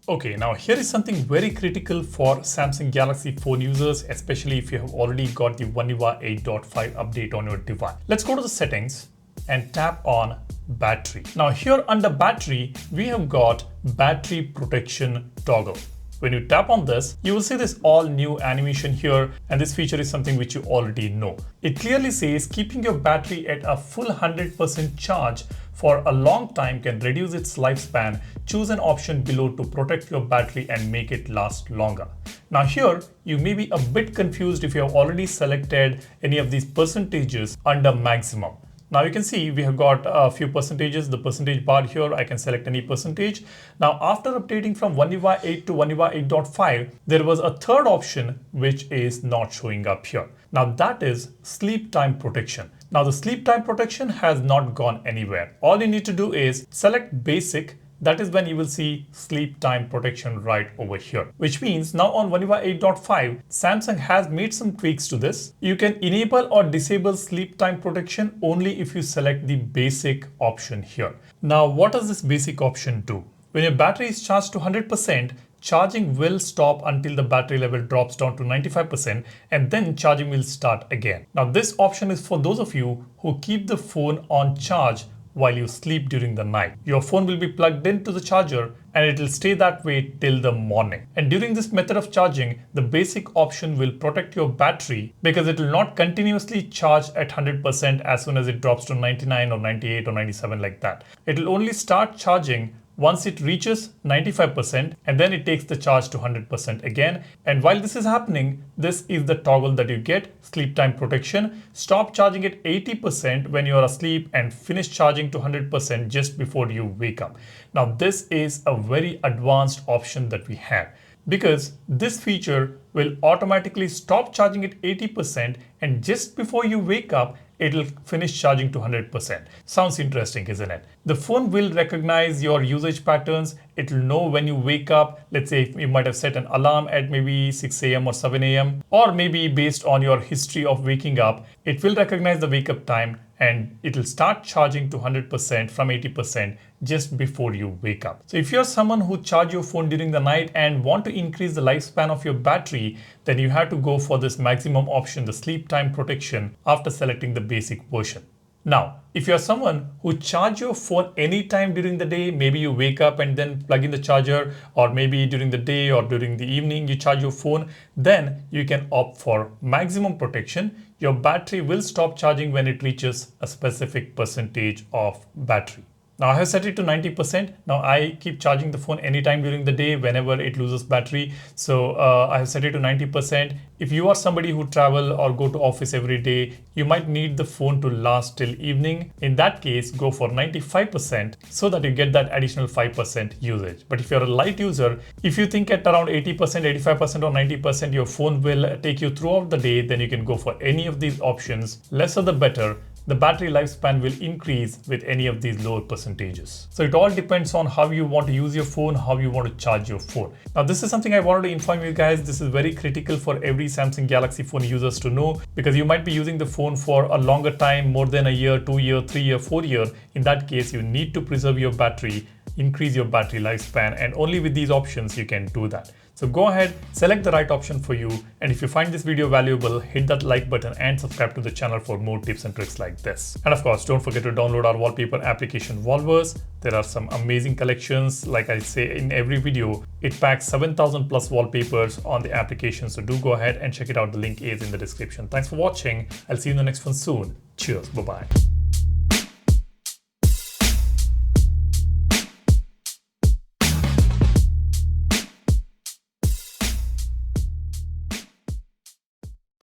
Okay, now here is something very critical for Samsung Galaxy phone users, especially if you have already got the One UI 8.5 update on your device. Let's go to the settings and tap on battery. Now here under battery, we have got battery protection toggle. When you tap on this, you will see this all new animation here, and this feature is something which you already know. It clearly says keeping your battery at a full 100% charge for a long time can reduce its lifespan. Choose an option below to protect your battery and make it last longer. Now here, you may be a bit confused if you have already selected any of these percentages under maximum. Now you can see we have got a few percentages, the percentage bar here, I can select any percentage. Now after updating from One UI 8 to One UI 8.5, there was a third option which is not showing up here. Now that is sleep time protection. Now the sleep time protection has not gone anywhere. All you need to do is select basic. That is when you will see sleep time protection right over here, which means now on One UI 8.5, Samsung has made some tweaks to this. You can enable or disable sleep time protection only if you select the basic option here. Now, what does this basic option do? When your battery is charged to 100%, charging will stop until the battery level drops down to 95%, and then charging will start again. Now, this option is for those of you who keep the phone on charge while you sleep during the night. Your phone will be plugged into the charger and it will stay that way till the morning. And during this method of charging, the basic option will protect your battery because it will not continuously charge at 100% as soon as it drops to 99 or 98 or 97 like that. It will only start charging once it reaches 95%, and then it takes the charge to 100% again. And while this is happening, this is the toggle that you get, sleep time protection. Stop charging at 80% when you are asleep and finish charging to 100% just before you wake up. Now this is a very advanced option that we have, because this feature will automatically stop charging at 80%, and just before you wake up, it'll finish charging to 100%. Sounds interesting, isn't it? The phone will recognize your usage patterns. It'll know when you wake up. Let's say you might have set an alarm at maybe 6 a.m. or 7 a.m. or maybe based on your history of waking up, it will recognize the wake up time and it'll start charging to 100% from 80% just before you wake up. So if you're someone who charge your phone during the night and want to increase the lifespan of your battery, then you have to go for this maximum option, the sleep time protection, after selecting the basic version. Now, if you're someone who charge your phone anytime during the day, maybe you wake up and then plug in the charger, or maybe during the day or during the evening you charge your phone, then you can opt for maximum protection. Your battery will stop charging when it reaches a specific percentage of battery. Now I have set it to 90%. Now I keep charging the phone anytime during the day whenever it loses battery. So I have set it to 90%. If you are somebody who travel or go to office every day, you might need the phone to last till evening. In that case, go for 95% so that you get that additional 5% usage. But if you're a light user, if you think at around 80%, 85% or 90% your phone will take you throughout the day, then you can go for any of these options. Lesser the better. The battery lifespan will increase with any of these lower percentages. So it all depends on how you want to use your phone, how you want to charge your phone. Now this is something I wanted to inform you guys. This is very critical for every Samsung Galaxy phone users to know, because you might be using the phone for a longer time, more than a year, 2 year, 3 year, 4 year. In that case, you need to preserve your battery, increase your battery lifespan, and only with these options you can do that. So go ahead, select the right option for you, and if you find this video valuable, hit that like button and subscribe to the channel for more tips and tricks like this. And of course, don't forget to download our wallpaper application Wallverse. There are some amazing collections. Like I say in every video, it packs 7,000 plus wallpapers on the application. So do go ahead and check it out. The link is in the description. Thanks for watching. I'll see you in the next one soon. Cheers. Bye-bye.